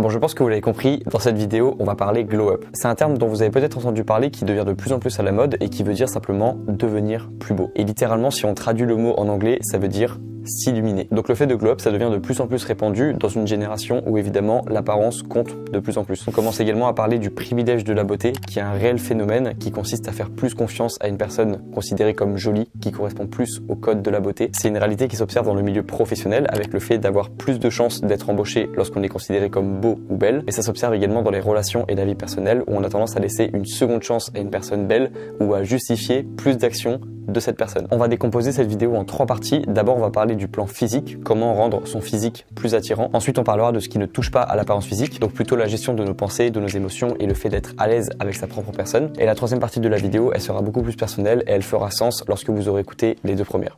Bon, je pense que vous l'avez compris, dans cette vidéo, on va parler glow up. C'est un terme dont vous avez peut-être entendu parler qui devient de plus en plus à la mode et qui veut dire simplement devenir plus beau. Et littéralement, si on traduit le mot en anglais, ça veut dire s'illuminer. Donc le fait de glow up, ça devient de plus en plus répandu dans une génération où évidemment l'apparence compte de plus en plus. On commence également à parler du privilège de la beauté, qui est un réel phénomène qui consiste à faire plus confiance à une personne considérée comme jolie, qui correspond plus au code de la beauté. C'est une réalité qui s'observe dans le milieu professionnel avec le fait d'avoir plus de chances d'être embauché lorsqu'on est considéré comme beau ou belle. Et ça s'observe également dans les relations et la vie personnelle où on a tendance à laisser une seconde chance à une personne belle ou à justifier plus d'actions de cette personne. On va décomposer cette vidéo en 3 parties. D'abord, on va parler du plan physique, comment rendre son physique plus attirant. Ensuite, on parlera de ce qui ne touche pas à l'apparence physique, donc plutôt la gestion de nos pensées, de nos émotions et le fait d'être à l'aise avec sa propre personne. Et la 3e partie de la vidéo, elle sera beaucoup plus personnelle et elle fera sens lorsque vous aurez écouté les 2 premières.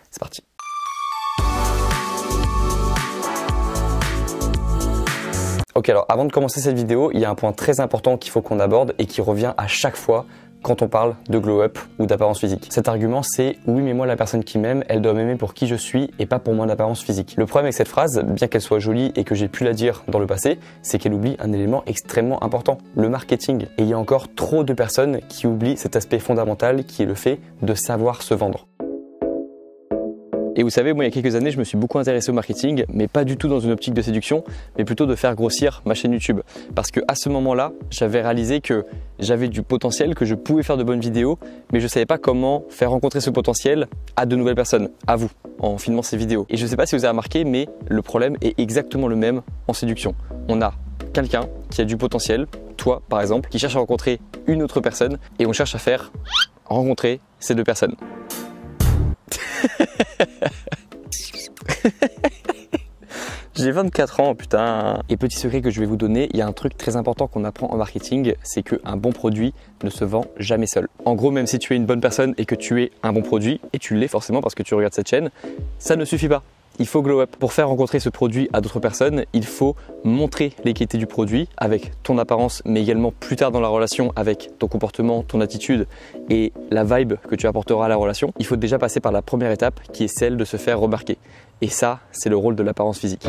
C'est parti. Ok, alors avant de commencer cette vidéo, il y a un point très important qu'il faut qu'on aborde et qui revient à chaque fois quand on parle de glow up ou d'apparence physique. Cet argument c'est oui mais moi la personne qui m'aime, elle doit m'aimer pour qui je suis et pas pour mon apparence physique. Le problème avec cette phrase, bien qu'elle soit jolie et que j'ai pu la dire dans le passé, c'est qu'elle oublie un élément extrêmement important, le marketing. Et il y a encore trop de personnes qui oublient cet aspect fondamental qui est le fait de savoir se vendre. Et vous savez, moi il y a quelques années, je me suis beaucoup intéressé au marketing, mais pas du tout dans une optique de séduction, mais plutôt de faire grossir ma chaîne YouTube. Parce que à ce moment-là, j'avais réalisé que j'avais du potentiel, que je pouvais faire de bonnes vidéos, mais je savais pas comment faire rencontrer ce potentiel à de nouvelles personnes, à vous, en filmant ces vidéos. Et je sais pas si vous avez remarqué, mais le problème est exactement le même en séduction. On a quelqu'un qui a du potentiel, toi par exemple, qui cherche à rencontrer une autre personne, et on cherche à faire rencontrer ces 2 personnes. J'ai 24 ans, putain. Et petit secret que je vais vous donner, il y a un truc très important qu'on apprend en marketing, c'est qu'un bon produit ne se vend jamais seul. En gros, même si tu es une bonne personne et que tu es un bon produit, et tu l'es forcément parce que tu regardes cette chaîne, ça ne suffit pas. Il faut glow up. Pour faire rencontrer ce produit à d'autres personnes, il faut montrer les qualités du produit avec ton apparence, mais également plus tard dans la relation avec ton comportement, ton attitude et la vibe que tu apporteras à la relation. Il faut déjà passer par la première étape qui est celle de se faire remarquer. Et ça, c'est le rôle de l'apparence physique.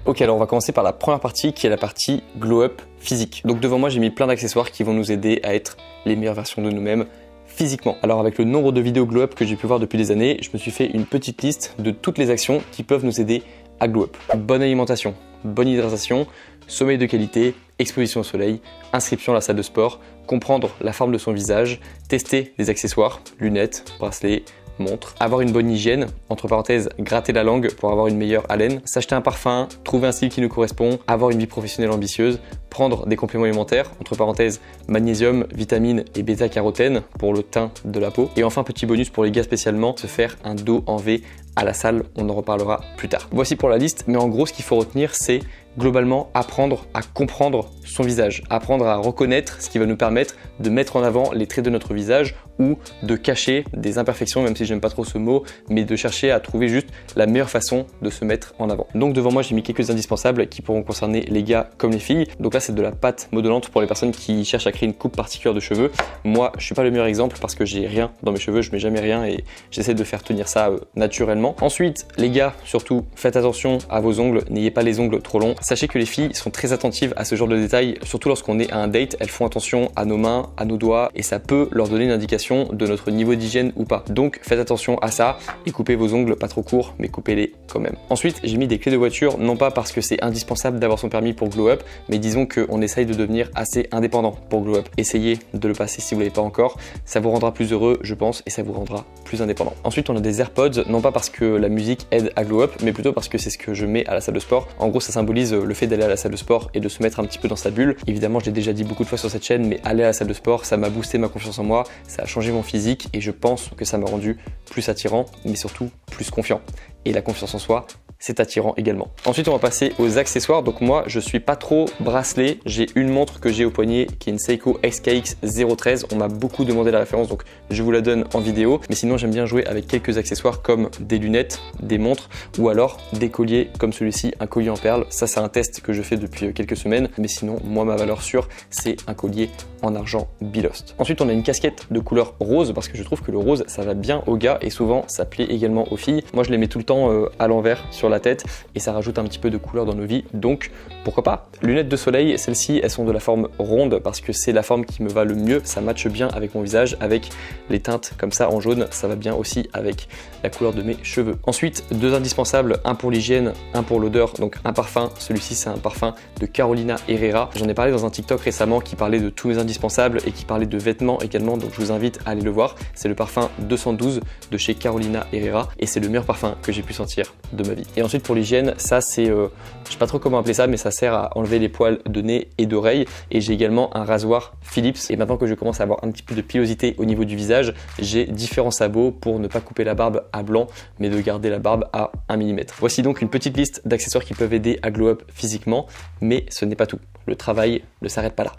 Ok, alors on va commencer par la première partie qui est la partie glow up physique. Donc devant moi, j'ai mis plein d'accessoires qui vont nous aider à être les meilleures versions de nous-mêmes physiquement. Alors avec le nombre de vidéos glow up que j'ai pu voir depuis des années, je me suis fait une petite liste de toutes les actions qui peuvent nous aider à glow up. Bonne alimentation, bonne hydratation, sommeil de qualité, exposition au soleil, inscription à la salle de sport, comprendre la forme de son visage, tester des accessoires, lunettes, bracelets, montre, avoir une bonne hygiène, entre parenthèses gratter la langue pour avoir une meilleure haleine, s'acheter un parfum, trouver un style qui nous correspond, avoir une vie professionnelle ambitieuse, prendre des compléments alimentaires, entre parenthèses magnésium, vitamines et bêta-carotène pour le teint de la peau. Et enfin, petit bonus pour les gars spécialement, se faire un dos en V à la salle, on en reparlera plus tard. Voici pour la liste, mais en gros ce qu'il faut retenir c'est globalement apprendre à comprendre son visage, apprendre à reconnaître ce qui va nous permettre de mettre en avant les traits de notre visage ou de cacher des imperfections, même si j'aime pas trop ce mot, mais de chercher à trouver juste la meilleure façon de se mettre en avant. Donc devant moi j'ai mis quelques indispensables qui pourront concerner les gars comme les filles. Donc là c'est de la pâte modelante pour les personnes qui cherchent à créer une coupe particulière de cheveux. Moi je suis pas le meilleur exemple parce que j'ai rien dans mes cheveux, je mets jamais rien et j'essaie de faire tenir ça naturellement. Ensuite les gars surtout faites attention à vos ongles, n'ayez pas les ongles trop longs. Sachez que les filles sont très attentives à ce genre de détails, surtout lorsqu'on est à un date, elles font attention à nos mains, à nos doigts et ça peut leur donner une indication de notre niveau d'hygiène ou pas. Donc faites attention à ça et coupez vos ongles pas trop courts mais coupez-les quand même. Ensuite j'ai mis des clés de voiture, non pas parce que c'est indispensable d'avoir son permis pour glow up, mais disons qu'on essaye de devenir assez indépendant pour glow up. Essayez de le passer si vous ne l'avez pas encore, ça vous rendra plus heureux je pense et ça vous rendra plus indépendant. Ensuite on a des AirPods, non pas parce que la musique aide à glow up, mais plutôt parce que c'est ce que je mets à la salle de sport. En gros ça symbolise le fait d'aller à la salle de sport et de se mettre un petit peu dans sa bulle. Évidemment je l'ai déjà dit beaucoup de fois sur cette chaîne, mais aller à la salle de sport ça m'a boosté ma confiance en moi, ça a changé mon physique et je pense que ça m'a rendu plus attirant mais surtout plus confiant. Et la confiance en soi c'est attirant également. Ensuite on va passer aux accessoires. Donc moi je suis pas trop bracelet, j'ai une montre que j'ai au poignet qui est une Seiko SKX 013. On m'a beaucoup demandé la référence donc je vous la donne en vidéo, mais sinon j'aime bien jouer avec quelques accessoires comme des lunettes, des montres ou alors des colliers comme celui-ci, un collier en perles. Ça c'est un test que je fais depuis quelques semaines, mais sinon moi ma valeur sûre c'est un collier en argent Bilost. Ensuite, on a une casquette de couleur rose parce que je trouve que le rose, ça va bien aux gars et souvent, ça plaît également aux filles. Moi, je les mets tout le temps à l'envers sur la tête et ça rajoute un petit peu de couleur dans nos vies. Donc, pourquoi pas? Lunettes de soleil, celles-ci, elles sont de la forme ronde parce que c'est la forme qui me va le mieux. Ça matche bien avec mon visage, avec les teintes comme ça en jaune. Ça va bien aussi avec la couleur de mes cheveux. Ensuite, deux indispensables, un pour l'hygiène, un pour l'odeur. Donc, un parfum. Celui-ci, c'est un parfum de Carolina Herrera. J'en ai parlé dans un TikTok récemment qui parlait de tous mes indispensables et qui parlait de vêtements également. Donc, je vous invite à aller le voir. C'est le parfum 212 de chez Carolina Herrera et c'est le meilleur parfum que j'ai pu sentir de ma vie. Et ensuite, pour l'hygiène, ça, c'est, je sais pas trop comment appeler ça, mais ça sert à enlever les poils de nez et d'oreilles. Et j'ai également un rasoir Philips. Et maintenant que je commence à avoir un petit peu de pilosité au niveau du visage, j'ai différents sabots pour ne pas couper la barbe à blanc, mais de garder la barbe à 1 mm. Voici donc une petite liste d'accessoires qui peuvent aider à glow up physiquement, mais ce n'est pas tout. Le travail ne s'arrête pas là.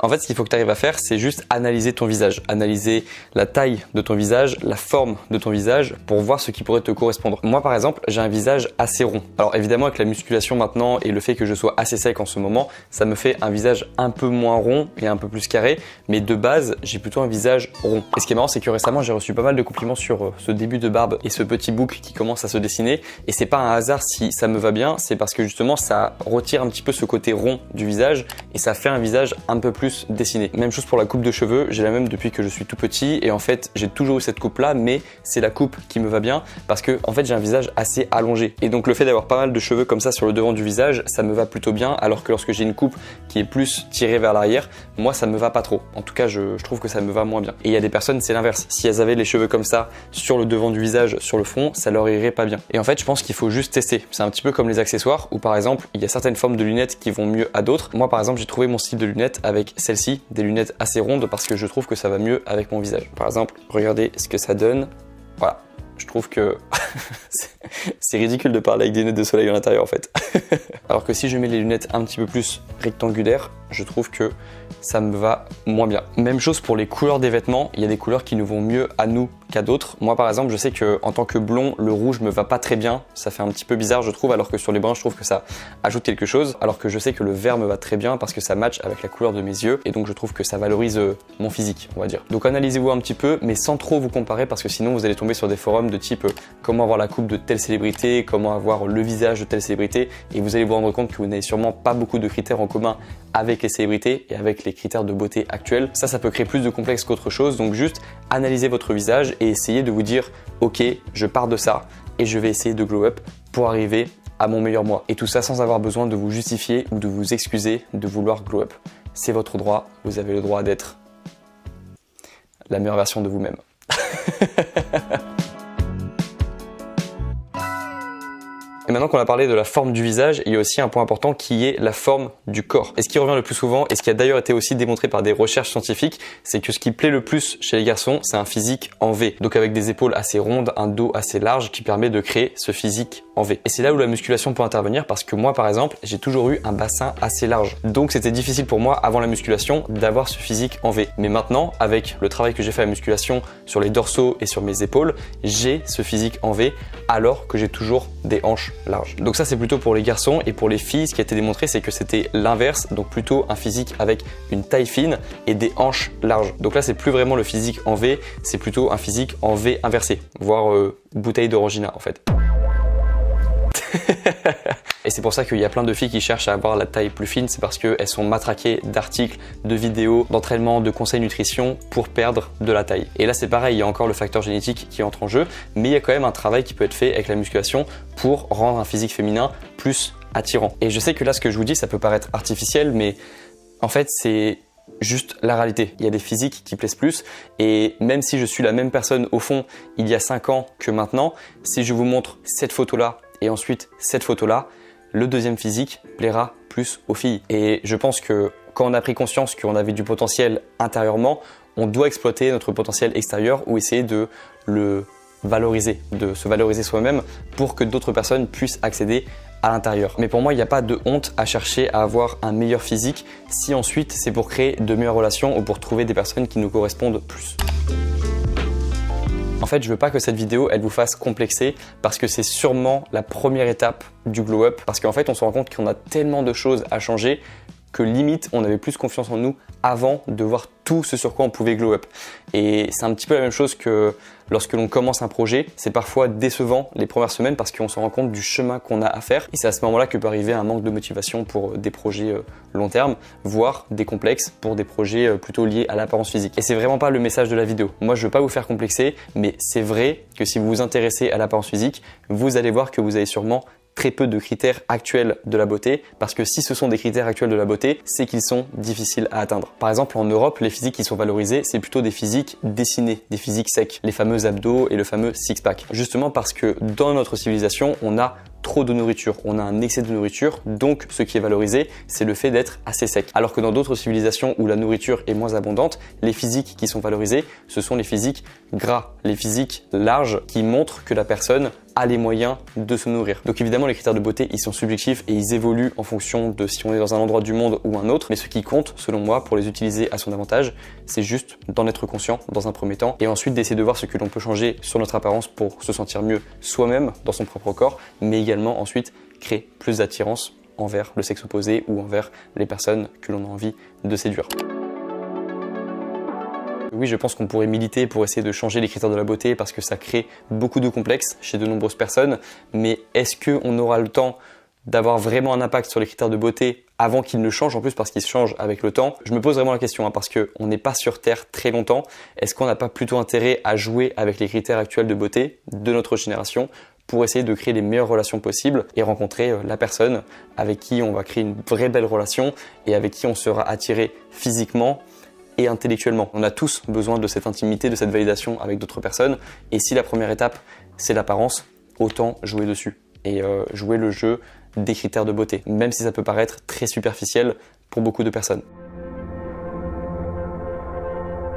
En fait, ce qu'il faut que tu arrives à faire, c'est juste analyser ton visage, analyser la taille de ton visage, la forme de ton visage pour voir ce qui pourrait te correspondre. Moi, par exemple, j'ai un visage assez rond. Alors évidemment, avec la musculation maintenant et le fait que je sois assez sec en ce moment, ça me fait un visage un peu moins rond et un peu plus carré, mais de base, j'ai plutôt un visage rond. Et ce qui est marrant, c'est que récemment, j'ai reçu pas mal de compliments sur ce début de barbe et ce petit bouc qui commence à se dessiner. Et c'est pas un hasard si ça me va bien, c'est parce que justement, ça retire un petit peu ce côté rond du visage et ça fait un visage un peu plus dessiné. Même chose pour la coupe de cheveux, j'ai la même depuis que je suis tout petit et en fait j'ai toujours eu cette coupe là, mais c'est la coupe qui me va bien parce que en fait j'ai un visage assez allongé et donc le fait d'avoir pas mal de cheveux comme ça sur le devant du visage, ça me va plutôt bien, alors que lorsque j'ai une coupe qui est plus tirée vers l'arrière, moi ça me va pas trop. En tout cas je trouve que ça me va moins bien. Et il y a des personnes, c'est l'inverse, si elles avaient les cheveux comme ça sur le devant du visage, sur le front, ça leur irait pas bien. Et en fait je pense qu'il faut juste tester. C'est un petit peu comme les accessoires où par exemple il y a certaines formes de lunettes qui vont mieux à d'autres. Moi par exemple j'ai trouvé mon style de lunettes avec celle-ci, des lunettes assez rondes parce que je trouve que ça va mieux avec mon visage. Par exemple, regardez ce que ça donne. Voilà, je trouve que c'est ridicule de parler avec des lunettes de soleil à l'intérieur en fait. Alors que si je mets les lunettes un petit peu plus rectangulaires, je trouve que ça me va moins bien. Même chose pour les couleurs des vêtements, il y a des couleurs qui nous vont mieux à nous qu'à d'autres. Moi par exemple, je sais que en tant que blond, le rouge me va pas très bien, ça fait un petit peu bizarre je trouve, alors que sur les bruns, je trouve que ça ajoute quelque chose, alors que je sais que le vert me va très bien parce que ça match avec la couleur de mes yeux et donc je trouve que ça valorise mon physique, on va dire. Donc analysez-vous un petit peu, mais sans trop vous comparer parce que sinon vous allez tomber sur des forums de type comment avoir la coupe de telle célébrité, comment avoir le visage de telle célébrité et vous allez vous rendre compte que vous n'avez sûrement pas beaucoup de critères en commun avec les célébrités et avec les critères de beauté actuels. Ça peut créer plus de complexe qu'autre chose, donc juste analysez votre visage et essayez de vous dire ok, je pars de ça et je vais essayer de glow up pour arriver à mon meilleur moi. Et tout ça sans avoir besoin de vous justifier ou de vous excuser de vouloir glow up. C'est votre droit, vous avez le droit d'être la meilleure version de vous-même. Et maintenant qu'on a parlé de la forme du visage, il y a aussi un point important qui est la forme du corps. Et ce qui revient le plus souvent, et ce qui a d'ailleurs été aussi démontré par des recherches scientifiques, c'est que ce qui plaît le plus chez les garçons, c'est un physique en V. Donc avec des épaules assez rondes, un dos assez large qui permet de créer ce physique en V. Et c'est là où la musculation peut intervenir parce que moi par exemple, j'ai toujours eu un bassin assez large. Donc c'était difficile pour moi avant la musculation d'avoir ce physique en V. Mais maintenant, avec le travail que j'ai fait à la musculation sur les dorsaux et sur mes épaules, j'ai ce physique en V alors que j'ai toujours des hanches larges. Donc ça c'est plutôt pour les garçons, et pour les filles ce qui a été démontré c'est que c'était l'inverse, donc plutôt un physique avec une taille fine et des hanches larges. Donc là c'est plus vraiment le physique en V, c'est plutôt un physique en V inversé, voire bouteille d'orangina en fait. Et c'est pour ça qu'il y a plein de filles qui cherchent à avoir la taille plus fine, c'est parce qu'elles sont matraquées d'articles, de vidéos, d'entraînement, de conseils nutrition pour perdre de la taille. Et là c'est pareil, il y a encore le facteur génétique qui entre en jeu, mais il y a quand même un travail qui peut être fait avec la musculation pour rendre un physique féminin plus attirant. Et je sais que là ce que je vous dis ça peut paraître artificiel, mais en fait c'est juste la réalité. Il y a des physiques qui plaisent plus, et même si je suis la même personne au fond il y a 5 ans que maintenant, si je vous montre cette photo là et ensuite cette photo là, le deuxième physique plaira plus aux filles. Et je pense que quand on a pris conscience qu'on avait du potentiel intérieurement, on doit exploiter notre potentiel extérieur ou essayer de le valoriser, de se valoriser soi-même pour que d'autres personnes puissent accéder à l'intérieur. Mais pour moi, il n'y a pas de honte à chercher à avoir un meilleur physique si ensuite c'est pour créer de meilleures relations ou pour trouver des personnes qui nous correspondent plus. En fait, je veux pas que cette vidéo, elle vous fasse complexer parce que c'est sûrement la première étape du glow up. Parce qu'en fait, on se rend compte qu'on a tellement de choses à changer que limite, on avait plus confiance en nous avant de voir tout ce sur quoi on pouvait glow up. Et c'est un petit peu la même chose que lorsque l'on commence un projet, c'est parfois décevant les premières semaines parce qu'on se rend compte du chemin qu'on a à faire. Et c'est à ce moment-là que peut arriver un manque de motivation pour des projets long terme, voire des complexes pour des projets plutôt liés à l'apparence physique. Et c'est vraiment pas le message de la vidéo. Moi, je veux pas vous faire complexer, mais c'est vrai que si vous vous intéressez à l'apparence physique, vous allez voir que vous avez sûrement très peu de critères actuels de la beauté, parce que si ce sont des critères actuels de la beauté, c'est qu'ils sont difficiles à atteindre. Par exemple, en Europe, les physiques qui sont valorisés, c'est plutôt des physiques dessinés, des physiques secs, les fameux abdos et le fameux six-pack. Justement parce que dans notre civilisation, on a trop de nourriture, on a un excès de nourriture, donc ce qui est valorisé, c'est le fait d'être assez sec. Alors que dans d'autres civilisations où la nourriture est moins abondante, les physiques qui sont valorisés, ce sont les physiques gras, les physiques larges qui montrent que la personne a les moyens de se nourrir. Donc évidemment, les critères de beauté, ils sont subjectifs et ils évoluent en fonction de si on est dans un endroit du monde ou un autre. Mais ce qui compte, selon moi, pour les utiliser à son avantage, c'est juste d'en être conscient dans un premier temps et ensuite d'essayer de voir ce que l'on peut changer sur notre apparence pour se sentir mieux soi-même dans son propre corps, mais également ensuite créer plus d'attirance envers le sexe opposé ou envers les personnes que l'on a envie de séduire. Oui, je pense qu'on pourrait militer pour essayer de changer les critères de la beauté parce que ça crée beaucoup de complexes chez de nombreuses personnes. Mais est-ce qu'on aura le temps d'avoir vraiment un impact sur les critères de beauté avant qu'ils ne changent, en plus parce qu'ils changent avec le temps? Je me pose vraiment la question parce qu'on n'est pas sur Terre très longtemps. Est-ce qu'on n'a pas plutôt intérêt à jouer avec les critères actuels de beauté de notre génération pour essayer de créer les meilleures relations possibles et rencontrer la personne avec qui on va créer une vraie belle relation et avec qui on sera attiré physiquement et intellectuellement. On a tous besoin de cette intimité, de cette validation avec d'autres personnes. Et si la première étape, c'est l'apparence, autant jouer dessus et jouer le jeu des critères de beauté, même si ça peut paraître très superficiel pour beaucoup de personnes.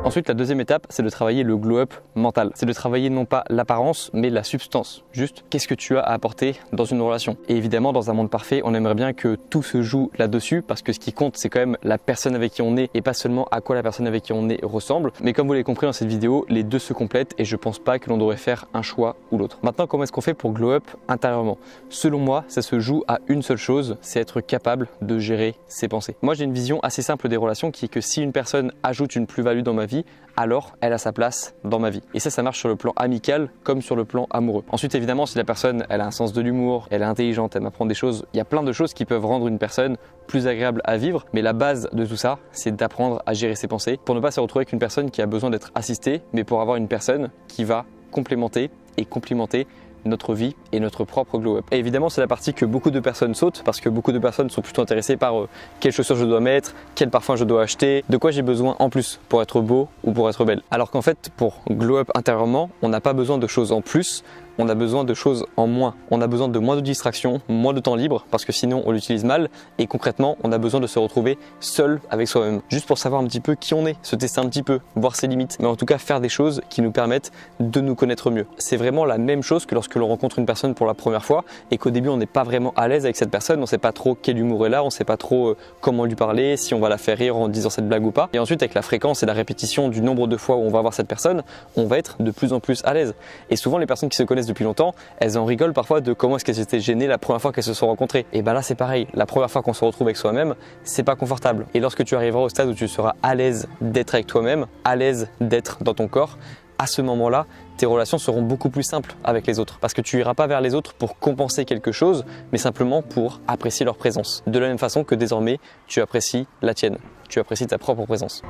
Ensuite, la deuxième étape, c'est de travailler le glow-up mental. C'est de travailler non pas l'apparence, mais la substance. Juste, qu'est-ce que tu as à apporter dans une relation? Et évidemment, dans un monde parfait, on aimerait bien que tout se joue là-dessus, parce que ce qui compte, c'est quand même la personne avec qui on est, et pas seulement à quoi la personne avec qui on est ressemble. Mais comme vous l'avez compris dans cette vidéo, les deux se complètent, et je pense pas que l'on devrait faire un choix ou l'autre. Maintenant, comment est-ce qu'on fait pour glow-up intérieurement? Selon moi, ça se joue à une seule chose, c'est être capable de gérer ses pensées. Moi, j'ai une vision assez simple des relations, qui est que si une personne ajoute une plus-value dans ma vie, alors elle a sa place dans ma vie. Et ça marche sur le plan amical comme sur le plan amoureux. Ensuite, évidemment, si la personne, elle a un sens de l'humour, elle est intelligente, elle m'apprend des choses, il y a plein de choses qui peuvent rendre une personne plus agréable à vivre. Mais la base de tout ça, c'est d'apprendre à gérer ses pensées pour ne pas se retrouver avec une personne qui a besoin d'être assistée, mais pour avoir une personne qui va complémenter et complimenter notre vie et notre propre glow-up. Et évidemment, c'est la partie que beaucoup de personnes sautent parce que beaucoup de personnes sont plutôt intéressées par quelles chaussures je dois mettre, quel parfum je dois acheter, de quoi j'ai besoin en plus pour être beau ou pour être belle. Alors qu'en fait, pour glow-up intérieurement, on n'a pas besoin de choses en plus, on a besoin de choses en moins. On a besoin de moins de distractions, moins de temps libre parce que sinon on l'utilise mal et concrètement on a besoin de se retrouver seul avec soi-même. Juste pour savoir un petit peu qui on est, se tester un petit peu, voir ses limites, mais en tout cas faire des choses qui nous permettent de nous connaître mieux. C'est vraiment la même chose que lorsque l'on rencontre une personne pour la première fois et qu'au début on n'est pas vraiment à l'aise avec cette personne, on ne sait pas trop quel humour est là, on ne sait pas trop comment lui parler, si on va la faire rire en disant cette blague ou pas. Et ensuite avec la fréquence et la répétition du nombre de fois où on va voir cette personne, on va être de plus en plus à l'aise. Et souvent les personnes qui se connaissent depuis longtemps, elles en rigolent parfois de comment est-ce qu'elles étaient gênées la première fois qu'elles se sont rencontrées. Et ben là c'est pareil, la première fois qu'on se retrouve avec soi-même, c'est pas confortable. Et lorsque tu arriveras au stade où tu seras à l'aise d'être avec toi-même, à l'aise d'être dans ton corps, à ce moment-là, tes relations seront beaucoup plus simples avec les autres. Parce que tu iras pas vers les autres pour compenser quelque chose, mais simplement pour apprécier leur présence. De la même façon que désormais, tu apprécies la tienne. Tu apprécies ta propre présence.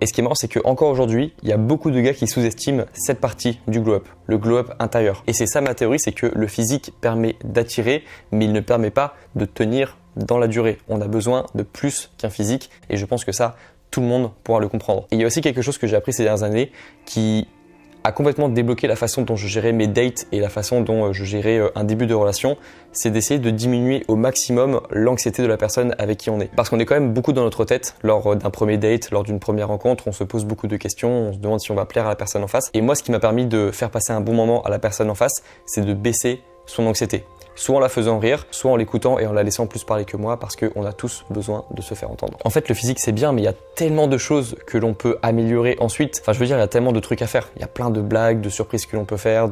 Et ce qui est marrant, c'est qu'encore aujourd'hui, il y a beaucoup de gars qui sous-estiment cette partie du glow-up, le glow-up intérieur. Et c'est ça ma théorie, c'est que le physique permet d'attirer, mais il ne permet pas de tenir dans la durée. On a besoin de plus qu'un physique et je pense que ça, tout le monde pourra le comprendre. Et il y a aussi quelque chose que j'ai appris ces dernières années qui a complètement débloqué la façon dont je gérais mes dates et la façon dont je gérais un début de relation, c'est d'essayer de diminuer au maximum l'anxiété de la personne avec qui on est. Parce qu'on est quand même beaucoup dans notre tête lors d'un premier date, lors d'une première rencontre, on se pose beaucoup de questions, on se demande si on va plaire à la personne en face. Et moi, ce qui m'a permis de faire passer un bon moment à la personne en face, c'est de baisser son anxiété. Soit en la faisant rire, soit en l'écoutant et en la laissant plus parler que moi parce qu'on a tous besoin de se faire entendre. En fait, le physique c'est bien, mais il y a tellement de choses que l'on peut améliorer ensuite. Enfin, je veux dire, il y a tellement de trucs à faire. Il y a plein de blagues, de surprises que l'on peut faire,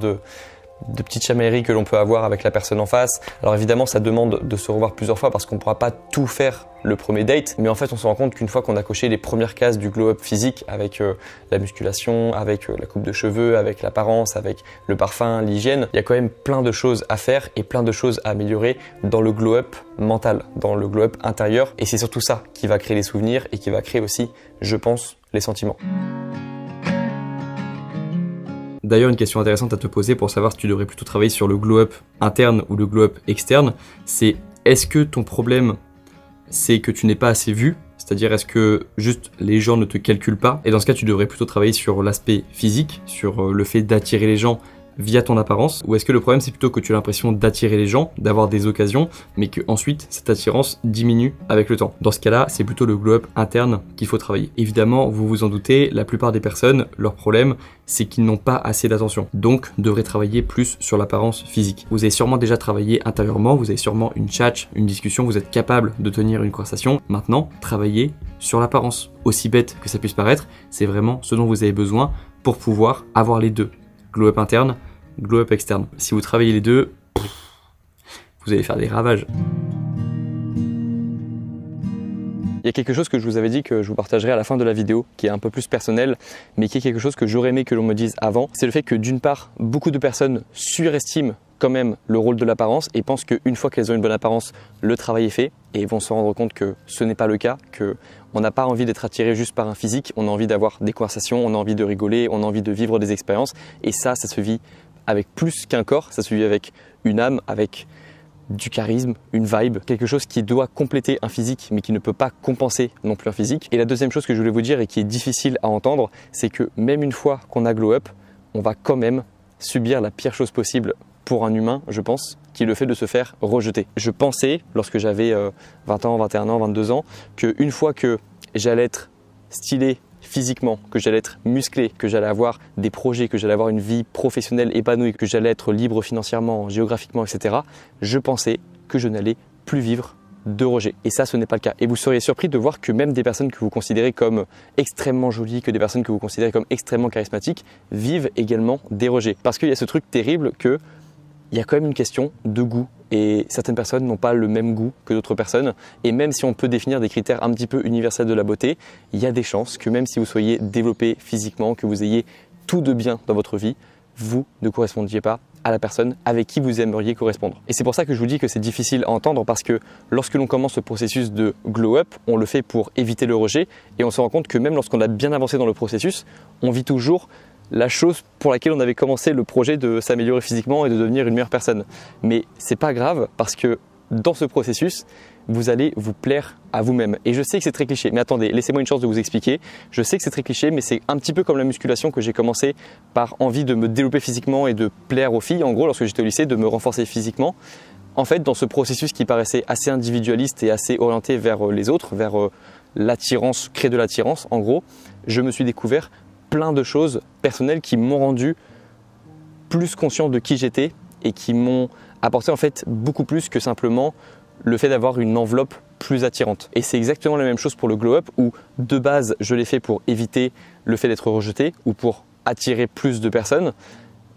de petites chamailleries que l'on peut avoir avec la personne en face. Alors évidemment, ça demande de se revoir plusieurs fois parce qu'on ne pourra pas tout faire le premier date, mais en fait on se rend compte qu'une fois qu'on a coché les premières cases du glow-up physique avec la musculation, avec la coupe de cheveux, avec l'apparence, avec le parfum, l'hygiène, il y a quand même plein de choses à faire et plein de choses à améliorer dans le glow-up mental, dans le glow-up intérieur, et c'est surtout ça qui va créer les souvenirs et qui va créer aussi, je pense, les sentiments. D'ailleurs, une question intéressante à te poser pour savoir si tu devrais plutôt travailler sur le glow-up interne ou le glow-up externe, c'est est-ce que ton problème c'est que tu n'es pas assez vu, c'est-à-dire est-ce que juste les gens ne te calculent pas, et dans ce cas tu devrais plutôt travailler sur l'aspect physique, sur le fait d'attirer les gens via ton apparence, ou est-ce que le problème c'est plutôt que tu as l'impression d'attirer les gens, d'avoir des occasions, mais que ensuite cette attirance diminue avec le temps. Dans ce cas-là, c'est plutôt le glow-up interne qu'il faut travailler. Évidemment, vous vous en doutez, la plupart des personnes, leur problème c'est qu'ils n'ont pas assez d'attention, donc devraient travailler plus sur l'apparence physique. Vous avez sûrement déjà travaillé intérieurement, vous avez sûrement une chat, une discussion, vous êtes capable de tenir une conversation. Maintenant, travaillez sur l'apparence. Aussi bête que ça puisse paraître, c'est vraiment ce dont vous avez besoin pour pouvoir avoir les deux. Glow-up interne, glow-up externe. Si vous travaillez les deux, vous allez faire des ravages. Il y a quelque chose que je vous avais dit que je vous partagerai à la fin de la vidéo, qui est un peu plus personnel, mais qui est quelque chose que j'aurais aimé que l'on me dise avant. C'est le fait que d'une part, beaucoup de personnes surestiment quand même le rôle de l'apparence et pensent qu'une fois qu'elles ont une bonne apparence, le travail est fait, et vont se rendre compte que ce n'est pas le cas, qu'on n'a pas envie d'être attiré juste par un physique, on a envie d'avoir des conversations, on a envie de rigoler, on a envie de vivre des expériences, et ça se vit avec plus qu'un corps, ça se vit avec une âme, avec du charisme, une vibe, quelque chose qui doit compléter un physique mais qui ne peut pas compenser non plus un physique. Et la deuxième chose que je voulais vous dire et qui est difficile à entendre, c'est que même une fois qu'on a glow up, on va quand même subir la pire chose possible pour un humain, je pense, qui est le fait de se faire rejeter. Je pensais, lorsque j'avais 20 ans, 21 ans, 22 ans, qu'une fois que j'allais être stylé physiquement, que j'allais être musclé, que j'allais avoir des projets, que j'allais avoir une vie professionnelle épanouie, que j'allais être libre financièrement, géographiquement, etc., je pensais que je n'allais plus vivre de rejet. Et ça, ce n'est pas le cas. Et vous seriez surpris de voir que même des personnes que vous considérez comme extrêmement jolies, que des personnes que vous considérez comme extrêmement charismatiques, vivent également des rejets. Parce qu'il y a ce truc terrible que il y a quand même une question de goût et certaines personnes n'ont pas le même goût que d'autres personnes, et même si on peut définir des critères un petit peu universels de la beauté, il y a des chances que même si vous soyez développé physiquement, que vous ayez tout de bien dans votre vie, vous ne correspondiez pas à la personne avec qui vous aimeriez correspondre. Et c'est pour ça que je vous dis que c'est difficile à entendre, parce que lorsque l'on commence ce processus de glow up, on le fait pour éviter le rejet, et on se rend compte que même lorsqu'on a bien avancé dans le processus, on vit toujours la chose pour laquelle on avait commencé le projet de s'améliorer physiquement et de devenir une meilleure personne. Mais c'est pas grave, parce que dans ce processus, vous allez vous plaire à vous-même. Et je sais que c'est très cliché, mais attendez, laissez-moi une chance de vous expliquer. Je sais que c'est très cliché, mais c'est un petit peu comme la musculation, que j'ai commencé par envie de me développer physiquement et de plaire aux filles. En gros, lorsque j'étais au lycée, de me renforcer physiquement. En fait, dans ce processus qui paraissait assez individualiste et assez orienté vers les autres, vers l'attirance, créer de l'attirance, en gros, je me suis découvert plein de choses personnelles qui m'ont rendu plus conscient de qui j'étais et qui m'ont apporté en fait beaucoup plus que simplement le fait d'avoir une enveloppe plus attirante. Et c'est exactement la même chose pour le glow up, où de base je l'ai fait pour éviter le fait d'être rejeté ou pour attirer plus de personnes.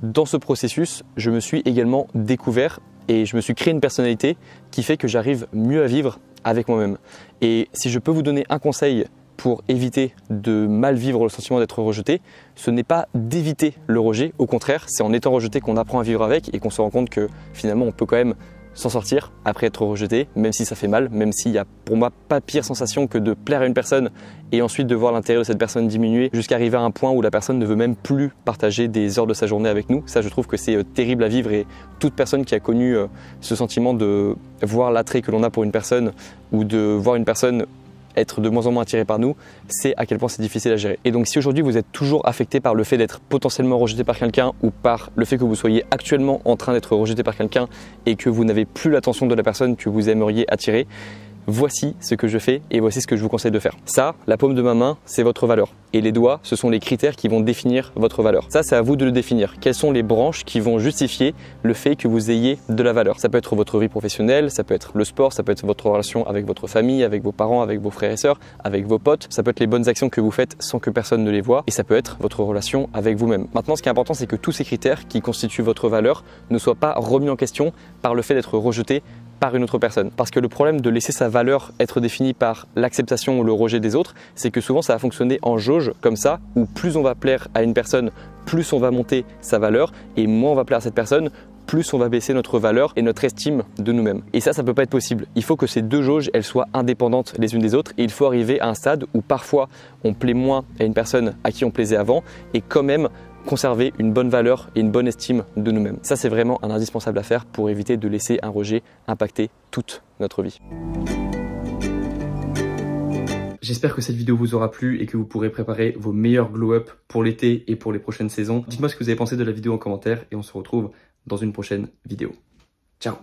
Dans ce processus, je me suis également découvert et je me suis créé une personnalité qui fait que j'arrive mieux à vivre avec moi-même. Et si je peux vous donner un conseil pour éviter de mal vivre le sentiment d'être rejeté, ce n'est pas d'éviter le rejet, au contraire, c'est en étant rejeté qu'on apprend à vivre avec et qu'on se rend compte que finalement on peut quand même s'en sortir après être rejeté, même si ça fait mal, même s'il y a pour moi pas pire sensation que de plaire à une personne et ensuite de voir l'intérêt de cette personne diminuer jusqu'à arriver à un point où la personne ne veut même plus partager des heures de sa journée avec nous. Ça, je trouve que c'est terrible à vivre, et toute personne qui a connu ce sentiment de voir l'attrait que l'on a pour une personne ou de voir une personne être de moins en moins attiré par nous, c'est à quel point c'est difficile à gérer. Et donc si aujourd'hui vous êtes toujours affecté par le fait d'être potentiellement rejeté par quelqu'un, ou par le fait que vous soyez actuellement en train d'être rejeté par quelqu'un et que vous n'avez plus l'attention de la personne que vous aimeriez attirer, voici ce que je fais et voici ce que je vous conseille de faire. Ça, la paume de ma main, c'est votre valeur. Et les doigts, ce sont les critères qui vont définir votre valeur. Ça, c'est à vous de le définir. Quelles sont les branches qui vont justifier le fait que vous ayez de la valeur? Ça peut être votre vie professionnelle, ça peut être le sport, ça peut être votre relation avec votre famille, avec vos parents, avec vos frères et sœurs, avec vos potes. Ça peut être les bonnes actions que vous faites sans que personne ne les voit. Et ça peut être votre relation avec vous-même. Maintenant, ce qui est important, c'est que tous ces critères qui constituent votre valeur ne soient pas remis en question par le fait d'être rejetés par une autre personne. Parce que le problème de laisser sa valeur être définie par l'acceptation ou le rejet des autres, c'est que souvent ça va fonctionner en jauge comme ça, où plus on va plaire à une personne, plus on va monter sa valeur, et moins on va plaire à cette personne, plus on va baisser notre valeur et notre estime de nous-mêmes. Et ça peut pas être possible. Il faut que ces deux jauges, elles soient indépendantes les unes des autres, et il faut arriver à un stade où parfois on plaît moins à une personne à qui on plaisait avant, et quand même conserver une bonne valeur et une bonne estime de nous-mêmes. Ça, c'est vraiment un indispensable à faire pour éviter de laisser un rejet impacter toute notre vie. J'espère que cette vidéo vous aura plu et que vous pourrez préparer vos meilleurs glow-up pour l'été et pour les prochaines saisons. Dites-moi ce que vous avez pensé de la vidéo en commentaire et on se retrouve dans une prochaine vidéo. Ciao!